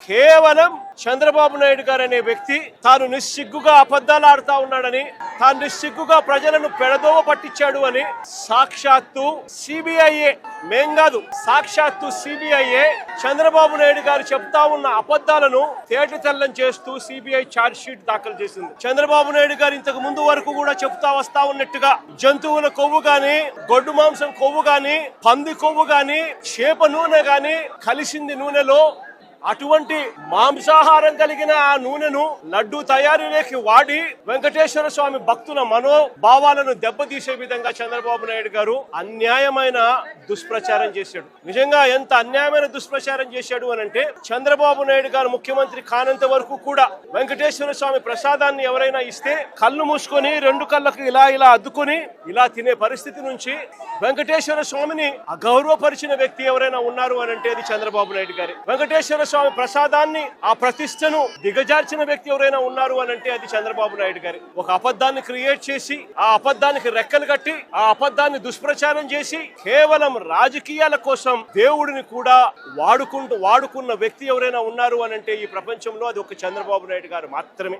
కేవలం చంద్రబాబు నాయుడు గారు అనే వ్యక్తి తాను నిస్సిగ్గుగా అబద్ధాలు ఆడుతా ఉన్నాడని, తాను నిస్సిగ్గుగా ప్రజలను పెడదోవ పట్టించాడు అని సాక్షాత్తు సిబిఐఏ, మేం కాదు, సాక్షాత్తు సిబిఐఏ చంద్రబాబు నాయుడు గారు చెప్తా ఉన్న అబద్ధాలను తేటతెల్లం చేస్తూ సిబిఐ ఛార్జ్ షీట్ దాఖలు చేసింది. చంద్రబాబు నాయుడు గారు ఇంతకు ముందు వరకు కూడా చెప్తా వస్తా ఉన్నట్టుగా జంతువుల కొవ్వు గాని, గొడ్డు మాంసం కొవ్వు గాని, పంది కొవ్వు గాని, చేప నూనె గాని కలిసింది నూనెలో, అటువంటి మాంసాహారం కలిగిన ఆ నూనెను లడ్డూ తయారీలోకి వాడి వెంకటేశ్వర స్వామి భక్తుల మనోభావాలను దెబ్బతీసే విధంగా చంద్రబాబు నాయుడు గారు అన్యాయమైన దుష్ప్రచారం చేశాడు. నిజంగా ఎంత అన్యాయమైన దుష్ప్రచారం చేశాడు అని అంటే, చంద్రబాబు నాయుడు గారు ముఖ్యమంత్రి కానంత వరకు కూడా వెంకటేశ్వర స్వామి ప్రసాదాన్ని ఎవరైనా ఇస్తే కళ్ళు మూసుకొని రెండు కళ్ళకు ఇలా ఇలా అద్దుకొని ఇలా తినే పరిస్థితి నుంచి వెంకటేశ్వర స్వామిని అగౌరవపరిచిన వ్యక్తి ఎవరైనా ఉన్నారు అని అంటే అది చంద్రబాబు నాయుడు గారి. వెంకటేశ్వర స్వామి ప్రసాదాన్ని, ఆ ప్రతిష్టను దిగజార్చిన వ్యక్తి ఎవరైనా ఉన్నారు అని అంటే అది చంద్రబాబు నాయుడు గారి. ఒక అబద్ధాన్ని క్రియేట్ చేసి, ఆ అబద్ధానికి రెక్కలు కట్టి, ఆ అబద్ధాన్ని దుష్ప్రచారం చేసి కేవలం రాజకీయాల కోసం దేవుడిని కూడా వాడుకున్న వ్యక్తి ఎవరైనా ఉన్నారు అని అంటే ఈ ప్రపంచంలో అది ఒక చంద్రబాబు నాయుడు గారు మాత్రమే.